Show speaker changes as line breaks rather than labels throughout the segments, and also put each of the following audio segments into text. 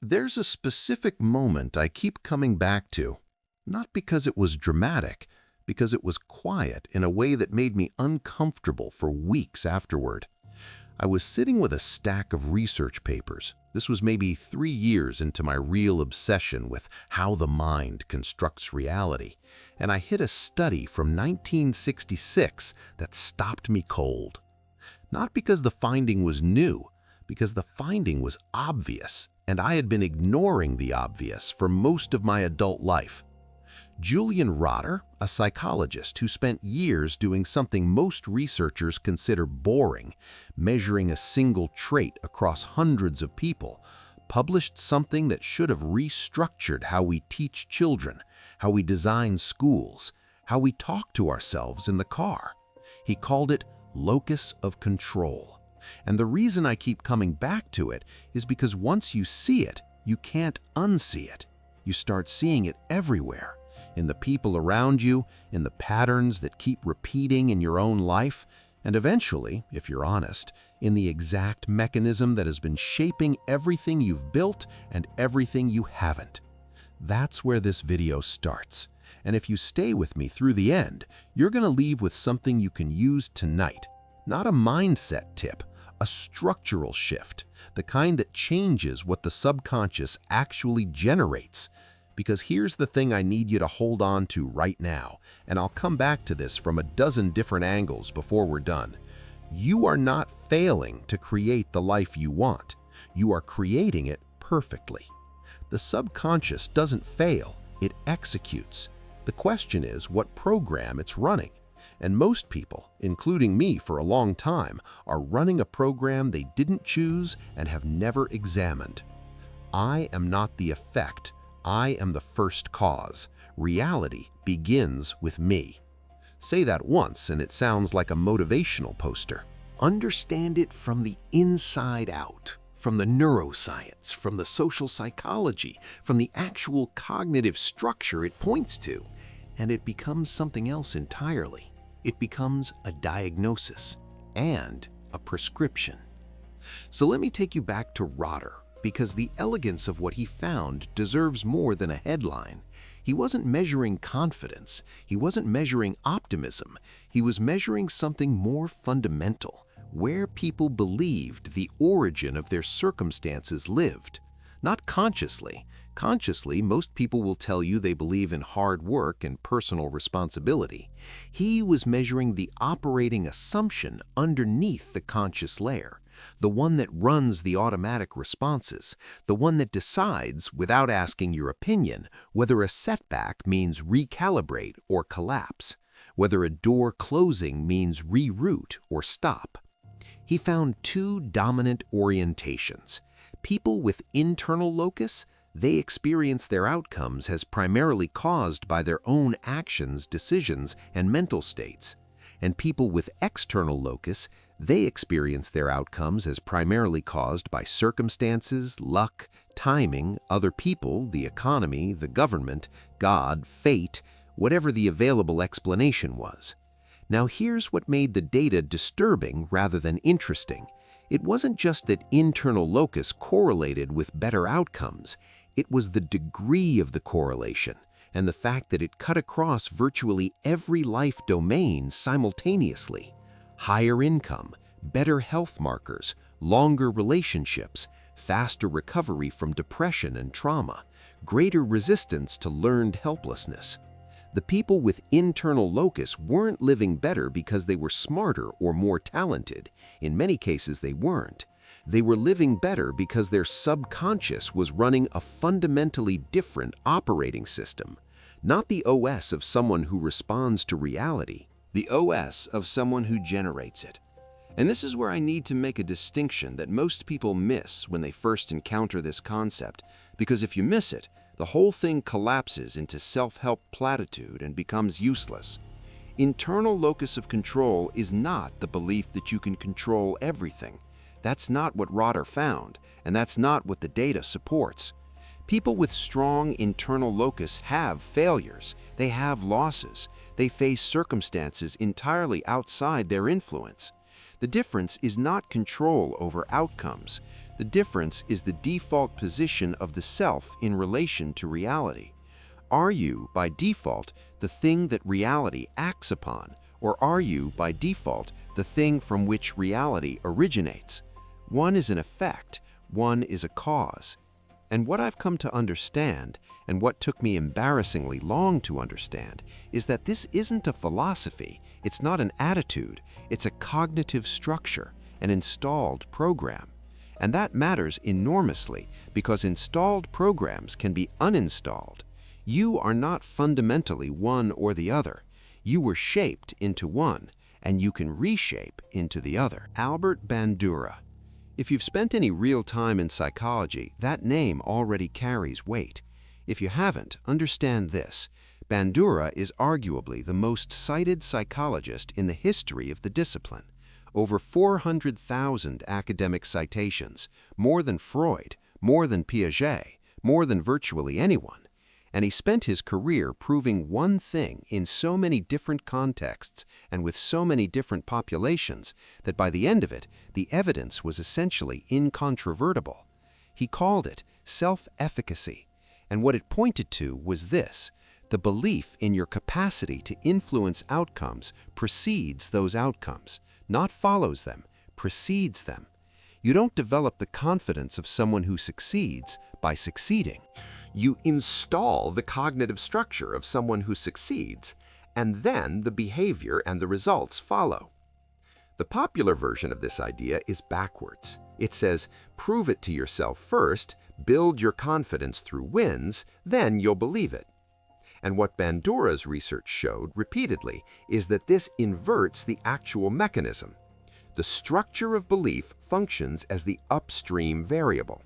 There's a specific moment I keep coming back to, not because it was dramatic, because it was quiet in a way that made me uncomfortable for weeks afterward. I was sitting with a stack of research papers. This was maybe 3 years into my real obsession with how the mind constructs reality, and I hit a study from 1966 that stopped me cold. Not because the finding was new, because the finding was obvious, and I had been ignoring the obvious for most of my adult life. Julian Rotter, a psychologist who spent years doing something most researchers consider boring, measuring a single trait across hundreds of people, published something that should have restructured how we teach children, how we design schools, how we talk to ourselves in the car. He called it locus of control. And the reason I keep coming back to it is because once you see it, you can't unsee it. You start seeing it everywhere, in the people around you, in the patterns that keep repeating in your own life, and eventually, if you're honest, in the exact mechanism that has been shaping everything you've built and everything you haven't. That's where this video starts. And if you stay with me through the end, you're going to leave with something you can use tonight. Not a mindset tip, a structural shift, the kind that changes what the subconscious actually generates. Because here's the thing I need you to hold on to right now, and I'll come back to this from a dozen different angles before we're done. You are not failing to create the life you want. You are creating it perfectly. The subconscious doesn't fail, it executes. The question is what program it's running. And most people, including me for a long time, are running a program they didn't choose and have never examined. I am not the effect. I am the first cause. Reality begins with me. Say that once and it sounds like a motivational poster. Understand it from the inside out, from the neuroscience, from the social psychology, from the actual cognitive structure it points to, and it becomes something else entirely. It becomes a diagnosis and a prescription. So let me take you back to Rotter, because the elegance of what he found deserves more than a headline. He wasn't measuring confidence. He wasn't measuring optimism. He was measuring something more fundamental, where people believed the origin of their circumstances lived. Not consciously. Consciously, most people will tell you they believe in hard work and personal responsibility. He was measuring the operating assumption underneath the conscious layer, the one that runs the automatic responses, the one that decides, without asking your opinion, whether a setback means recalibrate or collapse, whether a door closing means reroute or stop. He found two dominant orientations. People with internal locus, they experience their outcomes as primarily caused by their own actions, decisions, and mental states. And people with external locus, they experience their outcomes as primarily caused by circumstances, luck, timing, other people, the economy, the government, God, fate, whatever the available explanation was. Now here's what made the data disturbing rather than interesting. It wasn't just that internal locus correlated with better outcomes. It was the degree of the correlation and the fact that it cut across virtually every life domain simultaneously. Higher income, better health markers, longer relationships, faster recovery from depression and trauma, greater resistance to learned helplessness. The people with internal locus weren't living better because they were smarter or more talented. In many cases, they weren't. They were living better because their subconscious was running a fundamentally different operating system, not the OS of someone who responds to reality, the OS of someone who generates it. And this is where I need to make a distinction that most people miss when they first encounter this concept, because if you miss it, the whole thing collapses into self-help platitude and becomes useless. Internal locus of control is not the belief that you can control everything. That's not what Rotter found, and that's not what the data supports. People with strong internal locus have failures, they have losses, they face circumstances entirely outside their influence. The difference is not control over outcomes.
The difference is the default position of the self in relation to reality. Are you, by default, the thing that reality acts upon, or are you, by default, the thing from which reality originates? One is an effect, one is a cause. And what I've come to understand, and what took me embarrassingly long to understand, is that this isn't a philosophy, it's not an attitude, it's a cognitive structure, an installed program. And that matters enormously because installed programs can be uninstalled. You are not fundamentally one or the other. You were shaped into one, and you can reshape into the other. Albert Bandura. If you've spent any real time in psychology, that name already carries weight. If you haven't, understand this. Bandura is arguably the most cited psychologist in the history of the discipline. Over 400,000 academic citations, more than Freud, more than Piaget, more than virtually anyone. And he spent his career proving one thing in so many different contexts and with so many different populations that by the end of it, the evidence was essentially incontrovertible. He called it self-efficacy, and what it pointed to was this: the belief in your capacity to influence outcomes precedes those outcomes, not follows them, precedes them. You don't develop the confidence of someone who succeeds by succeeding.
You install the cognitive structure of someone who succeeds, and then the behavior and the results follow. The popular version of this idea is backwards. It says, prove it to yourself first, build your confidence through wins, then you'll believe it. And what Bandura's research showed repeatedly is that this inverts the actual mechanism. The structure of belief functions as the upstream variable.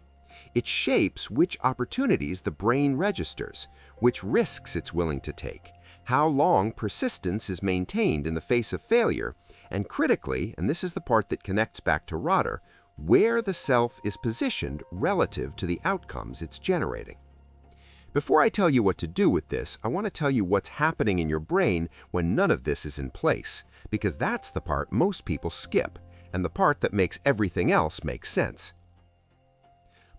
It shapes which opportunities the brain registers, which risks it's willing to take, how long persistence is maintained in the face of failure, and critically, and this is the part that connects back to Rotter, where the self is positioned relative to the outcomes it's generating. Before I tell you what to do with this, I want to tell you what's happening in your brain when none of this is in place, because that's the part most people skip, and the part that makes everything else make sense.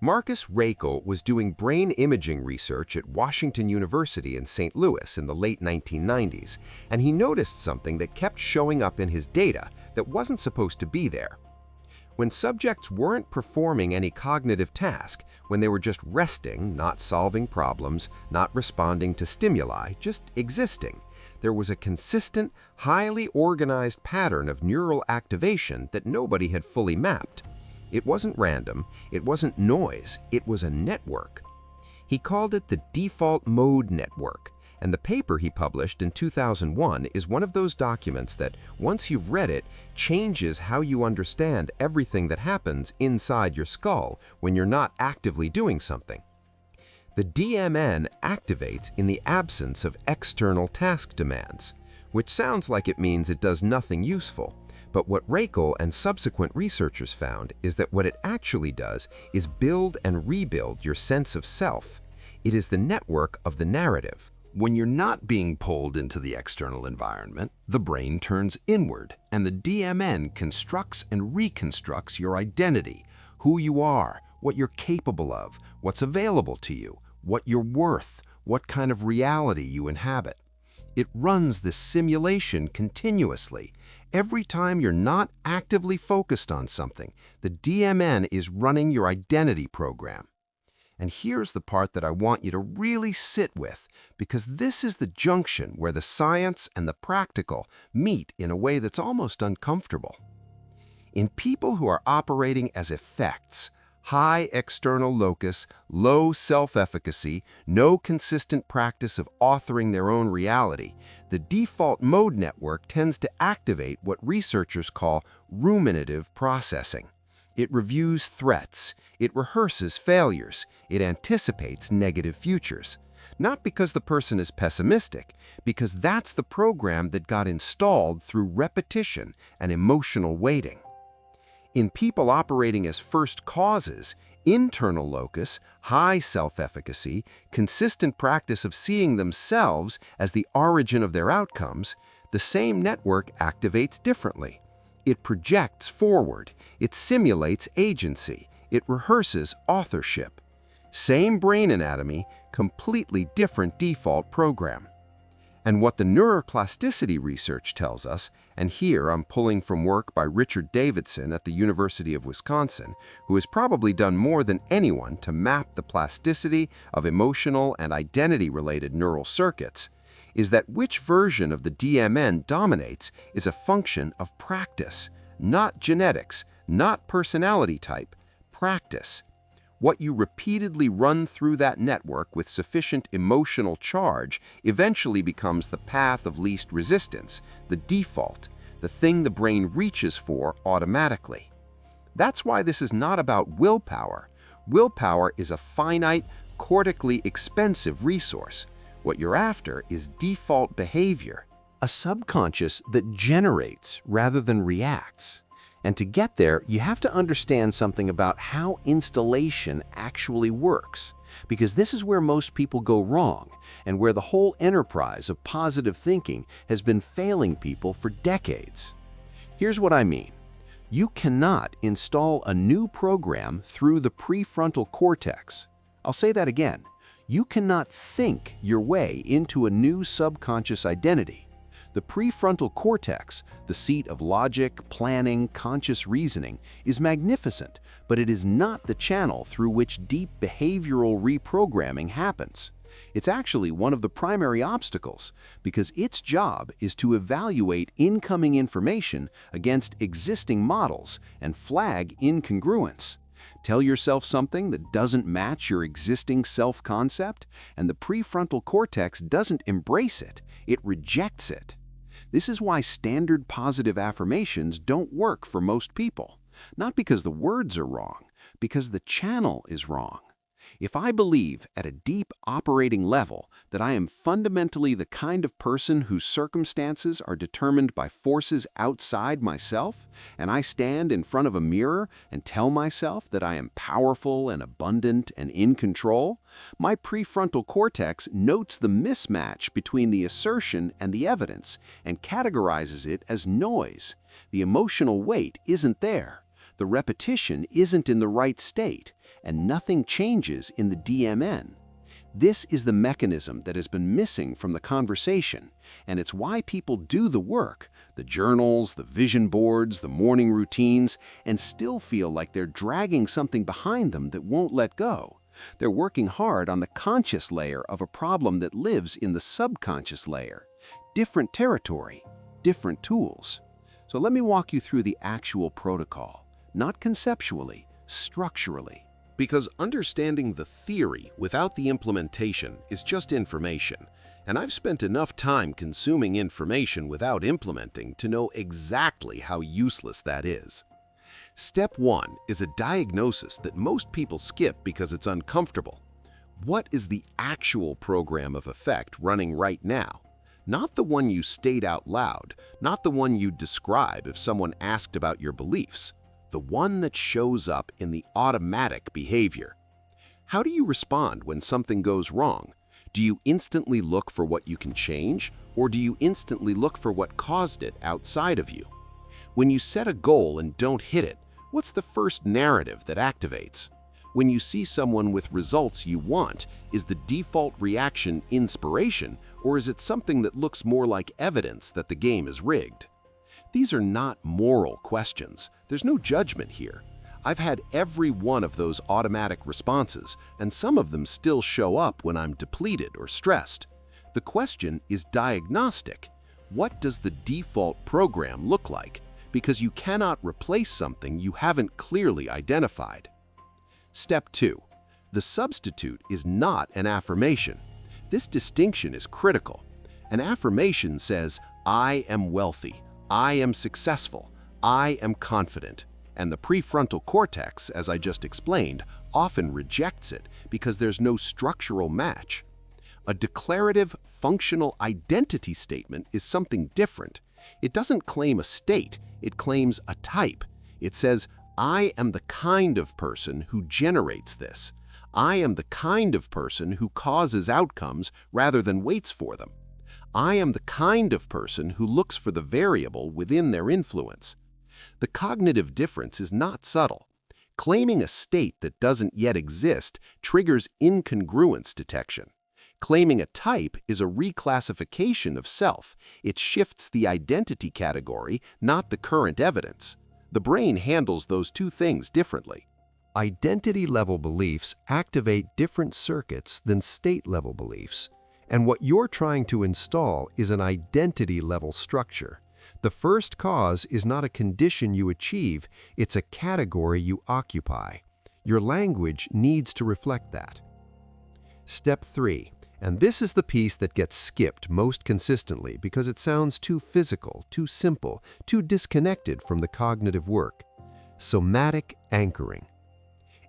Raichle was doing brain imaging research at Washington University in St. Louis in the late 1990s, and he noticed something that kept showing up in his data that wasn't supposed to be there. When subjects weren't performing any cognitive task, when they were just resting, not solving problems, not responding to stimuli, just existing, there was a consistent, highly organized pattern of neural activation that nobody had fully mapped. It wasn't random, it wasn't noise, it was a network. He called it the default mode network, and the paper he published in 2001 is one of those documents that, once you've read it, changes how you understand everything that happens inside your skull when you're not actively doing something. The DMN activates in the absence of external task demands, which sounds like it means it does nothing useful. But what Raichle and subsequent researchers found is that what it actually does is build and rebuild your sense of self. It is the network of the narrative. When you're not being pulled into the external environment, the brain turns inward, and the DMN constructs and reconstructs your identity, who you are, what you're capable of, what's available to you, what you're worth, what kind of reality you inhabit. It runs this simulation continuously. Every time you're not actively focused on something, the DMN is running your identity program. And here's the part that I want you to really sit with, because this is the junction where the science and the practical meet in a way that's almost uncomfortable. In people who are operating as effects, high external locus, low self-efficacy, no consistent practice of authoring their own reality, the default mode network tends to activate what researchers call ruminative processing. It reviews threats, it rehearses failures, it anticipates negative futures. Not because the person is pessimistic, because that's the program that got installed through repetition and emotional weighting. In people operating as first causes, internal locus, high self-efficacy, consistent practice of seeing themselves as the origin of their outcomes, the same network activates differently. It projects forward, it simulates agency,
It rehearses authorship. Same brain anatomy, completely different default program. And what the neuroplasticity research tells us, and here I'm pulling from work by Richard Davidson at the University of Wisconsin, who has probably done more than anyone to map the plasticity of emotional and identity-related neural circuits, is that which version of the DMN dominates is a function of practice, not genetics, not personality type, practice. What you repeatedly run through that network with sufficient emotional charge eventually becomes the path of least resistance, the default, the thing the brain reaches for automatically. That's why this is not about willpower. Willpower is a finite, cortically expensive resource. What you're after is default behavior, a subconscious that generates rather than reacts. And to get there, you have to understand something about how installation actually works, because this is where most people go wrong and where the whole enterprise of positive thinking has been failing people for decades. Here's what I mean. You cannot install a new program through the prefrontal cortex. I'll say that again. You cannot think your way into a new subconscious identity. The prefrontal cortex, the seat of logic, planning, conscious reasoning, is magnificent, but it is not the channel through which deep behavioral reprogramming happens. It's actually one of the primary obstacles, because its job is to evaluate incoming information against existing models and flag incongruence. Tell yourself something that doesn't match your existing self-concept, and the prefrontal cortex doesn't embrace it, it rejects it. This is why standard positive affirmations don't work for most people. Not because the words are wrong, because the channel is wrong. If I believe at a deep operating level that I am fundamentally the kind of person whose circumstances are determined by forces outside myself, and I stand in front of a mirror and tell myself that I am powerful and abundant and in control, my prefrontal cortex notes the mismatch between the assertion and the evidence and categorizes it as noise. The emotional weight isn't there. The repetition isn't in the right state, and nothing changes in the DMN. This is the mechanism that has been missing from the conversation, and it's why people do the work, the journals, the vision boards, the morning routines, and still feel like they're dragging something behind them that won't let go. They're working hard on the conscious layer of a problem that lives in the subconscious layer. Different territory, different tools. So let me walk you through the actual protocol, not conceptually, structurally.
Because understanding the theory without the implementation is just information, and I've spent enough time consuming information without implementing to know exactly how useless that is. Step 1 is a diagnosis that most people skip because it's uncomfortable. What is the actual program of effect running right now? Not the one you state out loud, not the one you'd describe if someone asked about your beliefs. The one that shows up in the automatic behavior. How do you respond when something goes wrong? Do you instantly look for what you can change, or do you instantly look for what caused it outside of you? When you set a goal and don't hit it, what's the first narrative that activates? When you see someone with results you want, is the default reaction inspiration, or is it something that looks more like evidence that the game is rigged? These are not moral questions. There's no judgment here. I've had every one of those automatic responses, and some of them still show up when I'm depleted or stressed. The question is diagnostic. What does the default program look like? Because you cannot replace something you haven't clearly identified. Step 2. The substitute is not an affirmation. This distinction is critical. An affirmation says, "I am wealthy. I am successful, I am confident," and the prefrontal cortex, as I just explained, often rejects it because there's no structural match. A declarative, functional identity statement is something different. It doesn't claim a state, it claims a type. It says, "I am the kind of person who generates this. I am the kind of person who causes outcomes rather than waits for them. I am the kind of person who looks for the variable within their influence." The cognitive difference is not subtle.
Claiming a state that doesn't yet exist triggers incongruence detection. Claiming a type is a reclassification of self. It shifts the identity category, not the current evidence. The brain handles those two things differently. Identity-level beliefs activate different circuits than state-level beliefs. And what you're trying to install is an identity-level structure. The first cause is not a condition you achieve, it's a category you occupy. Your language needs to reflect that. Step 3. And this is the piece that gets skipped most consistently because it sounds too physical, too simple, too disconnected from the cognitive work. Somatic anchoring.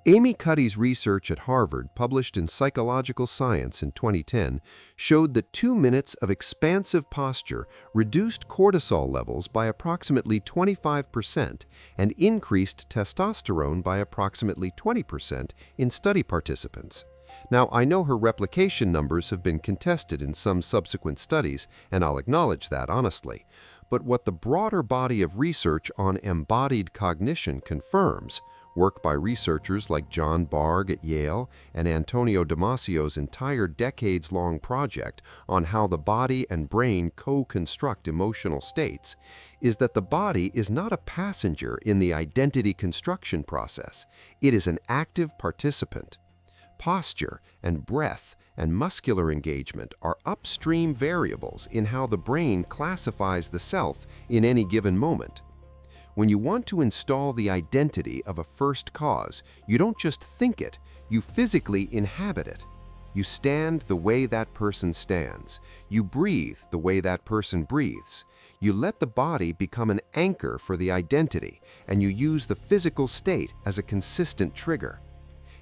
Amy Cuddy's research at Harvard, published in Psychological Science in 2010, showed that 2 minutes of expansive posture reduced cortisol levels by approximately 25% and increased testosterone by approximately 20% in study participants. Now, I know her replication numbers have been contested in some subsequent studies, and I'll acknowledge that honestly. But what the broader body of research on embodied cognition confirms, work by researchers like John Bargh at Yale and Antonio Damasio's entire decades-long project on how the body and brain co-construct emotional states, is that the body is not a passenger in the identity construction process. It is an active participant. Posture and breath and muscular engagement are upstream variables in how the brain classifies the self in any given moment. When you want to install the identity of a first cause, you don't just think it, you physically inhabit it. You stand the way that person stands. You breathe the way that person breathes. You let the body become an anchor for the identity, and you use the physical state as a consistent trigger.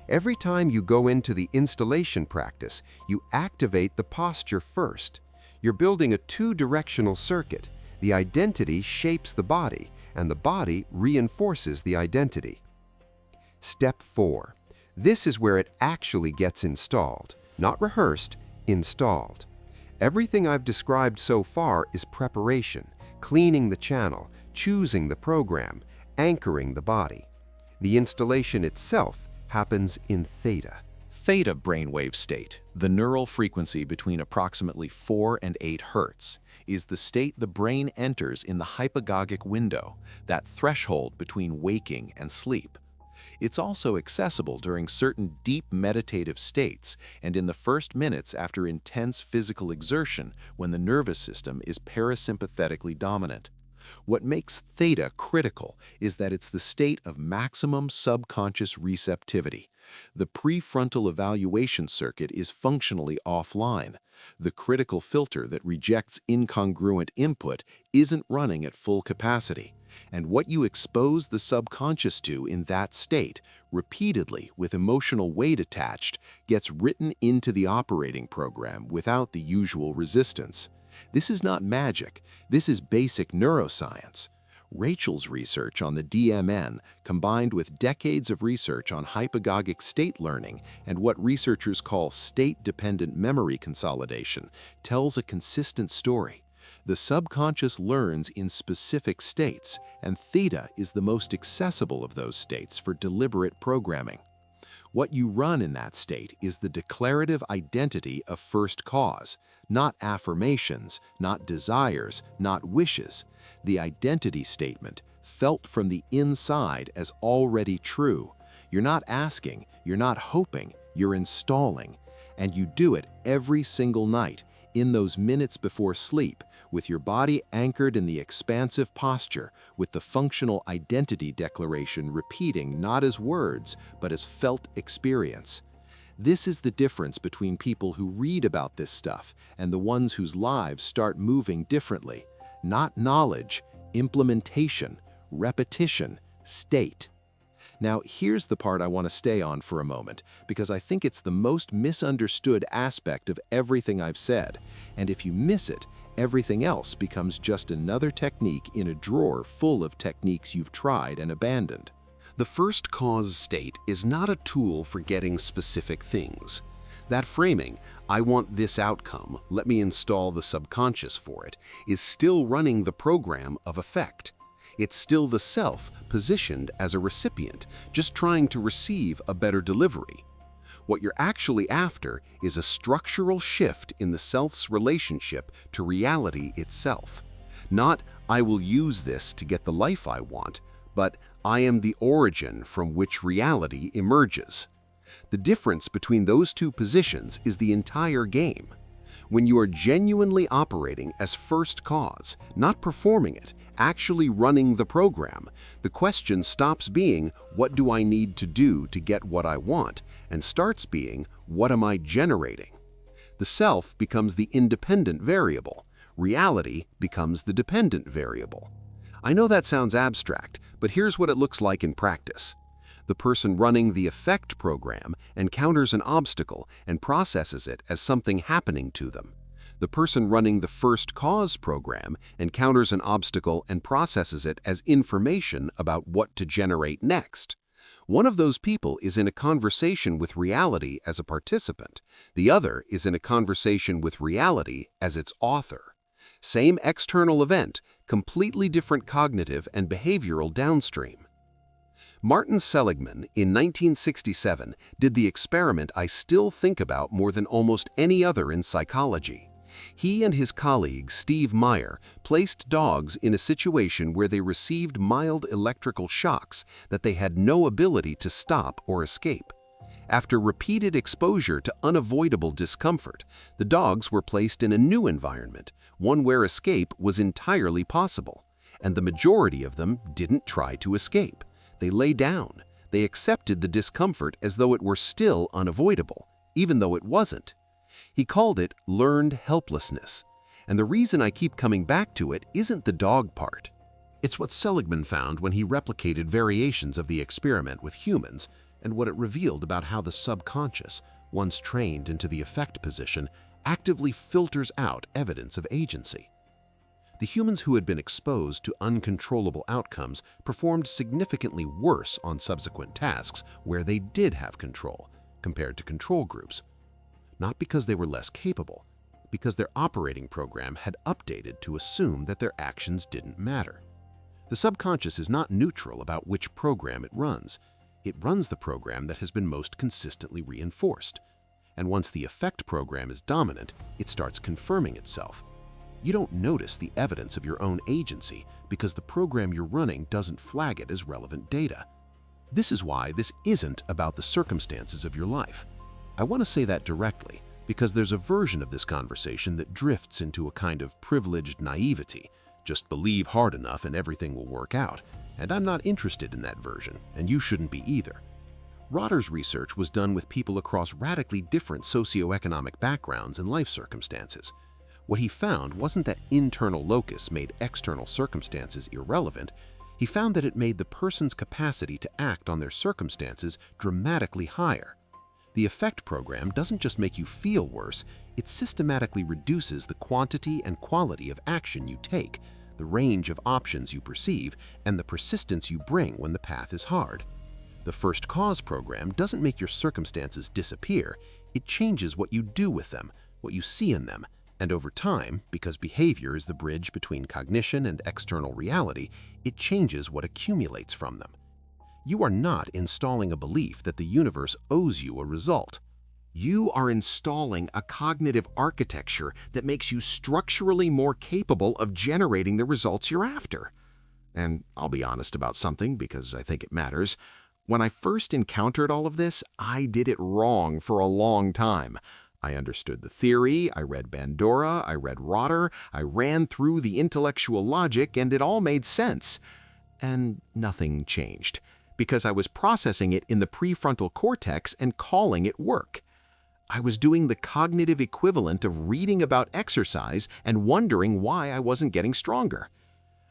Every time you go into the installation practice, you activate the posture first. You're building a two-directional circuit. The identity shapes the body, and the body reinforces the identity. Step 4. This is where it actually gets installed. Not rehearsed, installed. Everything I've described so far is preparation, cleaning the channel, choosing the program, anchoring the body. The installation itself happens in theta.
Theta brainwave state, the neural frequency between approximately 4 and 8 Hz, is the state the brain enters in the hypnagogic window, that threshold between waking and sleep. It's also accessible during certain deep meditative states and in the first minutes after intense physical exertion when the nervous system is parasympathetically dominant. What makes theta critical is that it's the state of maximum subconscious receptivity. The prefrontal evaluation circuit is functionally offline. The critical filter that rejects incongruent input isn't running at full capacity. And what you expose the subconscious to in that state, repeatedly with emotional weight attached, gets written into the operating program without the usual resistance. This is not magic. This is basic neuroscience. Raichel's research on the DMN, combined with decades of research on hypnagogic state learning and what researchers call state-dependent memory consolidation, tells a consistent story. The subconscious learns in specific states, and theta is the most accessible of those states for deliberate programming. What you run in that state is the declarative identity of first cause, not affirmations, not desires, not wishes. The identity statement, felt from the inside as already true. You're not asking, you're not hoping, you're installing. And you do it every single night, in those minutes before sleep, with your body anchored in the expansive posture, with the functional identity declaration repeating not as words, but as felt experience. This is the difference between people who read about this stuff and the ones whose lives start moving differently. Not knowledge, implementation, repetition, state. Now, here's the part I want to stay on for a moment, because I think it's the most misunderstood aspect of everything I've said. And if you miss it, everything else becomes just another technique in a drawer full of techniques you've tried and abandoned. The first cause state is not a tool for getting specific things. That framing, I want this outcome, let me install the subconscious for it, is still running the program of effect. It's still the self positioned as a recipient, just trying to receive a better delivery. What you're actually after is a structural shift in the self's relationship to reality itself. Not, I will use this to get the life I want, but I am the origin from which reality emerges. The difference between those two positions is the entire game. When you are genuinely operating as first cause, not performing it, actually running the program, the question stops being, what do I need to do to get what I want, and starts being, what am I generating? The self becomes the independent variable. Reality becomes the dependent variable. I know that sounds abstract, but here's what it looks like in practice. The person running the effect program encounters an obstacle and processes it as something happening to them. The person running the first cause program encounters an obstacle and processes it as information about what to generate next. One of those people is in a conversation with reality as a participant. The other is in a conversation with reality as its author. Same external event, completely different cognitive and behavioral downstream. Martin Seligman, in 1967, did the experiment I still think about more than almost any other in psychology. He and his colleague, Steve Maier, placed dogs in a situation where they received mild electrical shocks that they had no ability to stop or escape. After repeated exposure to unavoidable discomfort, the dogs were placed in a new environment, one where escape was entirely possible, and the majority of them didn't try to escape. They lay down. They accepted the discomfort as though it were still unavoidable, even though it wasn't. He called it learned helplessness, and the reason I keep coming back to it isn't the dog part. It's what Seligman found when he replicated variations of the experiment with humans and what it revealed about how the subconscious, once trained into the effect position, actively filters out evidence of agency. The humans who had been exposed to uncontrollable outcomes performed significantly worse on subsequent tasks where they did have control, compared to control groups. Not because they were less capable, because their operating program had updated to assume that their actions didn't matter. The subconscious is not neutral about which program it runs. It runs the program that has been most consistently reinforced. And once the effect program is dominant, it starts confirming itself. You don't notice the evidence of your own agency because the program you're running doesn't flag it as relevant data. This is why this isn't about the circumstances of your life. I want to say that directly because there's a version of this conversation that drifts into a kind of privileged naivety. Just believe hard enough and everything will work out. And I'm not interested in that version, and you shouldn't be either. Rotter's research was done with people across radically different socioeconomic backgrounds and life circumstances. What he found wasn't that internal locus made external circumstances irrelevant. He found that it made the person's capacity to act on their circumstances dramatically higher. The effect program doesn't just make you feel worse, it systematically reduces the quantity and quality of action you take, the range of options you perceive, and the persistence you bring when the path is hard. The first cause program doesn't make your circumstances disappear, it changes what you do with them, what you see in them, and over time, because behavior is the bridge between cognition and external reality, it changes what accumulates from them. You are not installing a belief that the universe owes you a result. You are installing a cognitive architecture that makes you structurally more capable of generating the results you're after. And I'll be honest about something because I think it matters. When I first encountered all of this, I did it wrong for a long time. I understood the theory, I read Bandura, I read Rotter, I ran through the intellectual logic, and it all made sense. And nothing changed, because I was processing it in the prefrontal cortex and calling it work. I was doing the cognitive equivalent of reading about exercise and wondering why I wasn't getting stronger.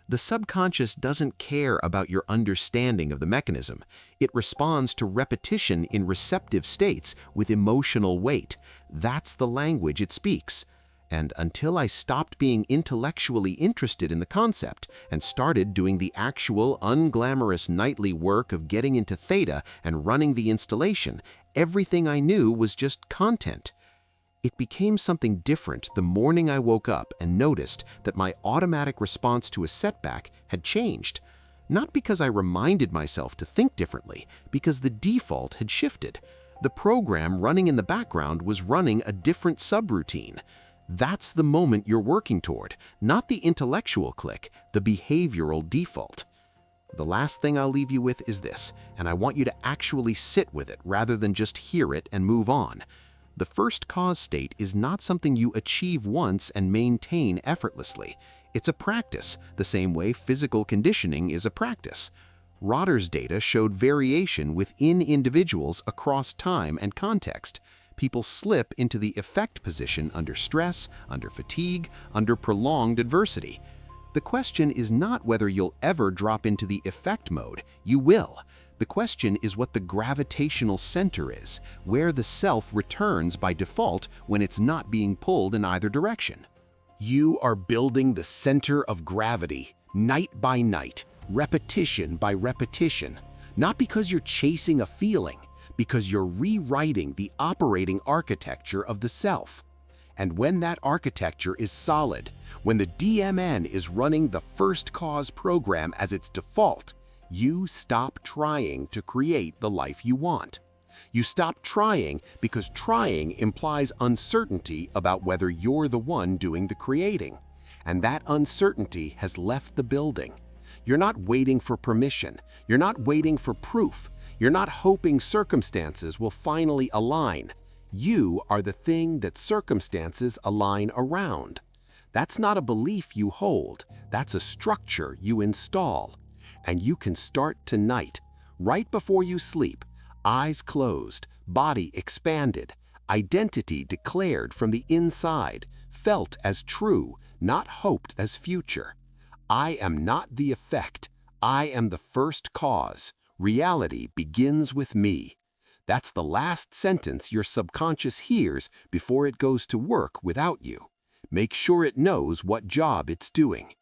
The subconscious doesn't care about your understanding of the mechanism. It responds to repetition in receptive states with emotional weight. That's the language it speaks. And until I stopped being intellectually interested in the concept and started doing the actual unglamorous nightly work of getting into Theta and running the installation, everything I knew was just content. It became something different the morning I woke up and noticed that my automatic response to a setback had changed. Not because I reminded myself to think differently, because the default had shifted. The program running in the background was running a different subroutine. That's the moment you're working toward, not the intellectual click, the behavioral default. The last thing I'll leave you with is this, and I want you to actually sit with it rather than just hear it and move on. The first cause state is not something you achieve once and maintain effortlessly. It's a practice, the same way physical conditioning is a practice. Rotter's data showed variation within individuals across time and context. People slip into the effect position under stress, under fatigue, under prolonged adversity. The question is not whether you'll ever drop into the effect mode. You will. The question is what the gravitational center is, where the self returns by default when it's not being pulled in either direction. You are building the center of gravity, night by night, repetition by repetition, not because you're chasing a feeling, because you're rewriting the operating architecture of the self. And when that architecture is solid, when the DMN is running the first cause program as its default, you stop trying to create the life you want. You stop trying because trying implies uncertainty about whether you're the one doing the creating. And that uncertainty has left the building. You're not waiting for permission. You're not waiting for proof. You're not hoping circumstances will finally align. You are the thing that circumstances align around. That's not a belief you hold. That's a structure you install. And you can start tonight, right before you sleep, eyes closed, body expanded, identity declared from the inside, felt as true, not hoped as future. I am not the effect. I am the first cause. Reality begins with me. That's the last sentence your subconscious hears before it goes to work without you. Make sure it knows what job it's doing.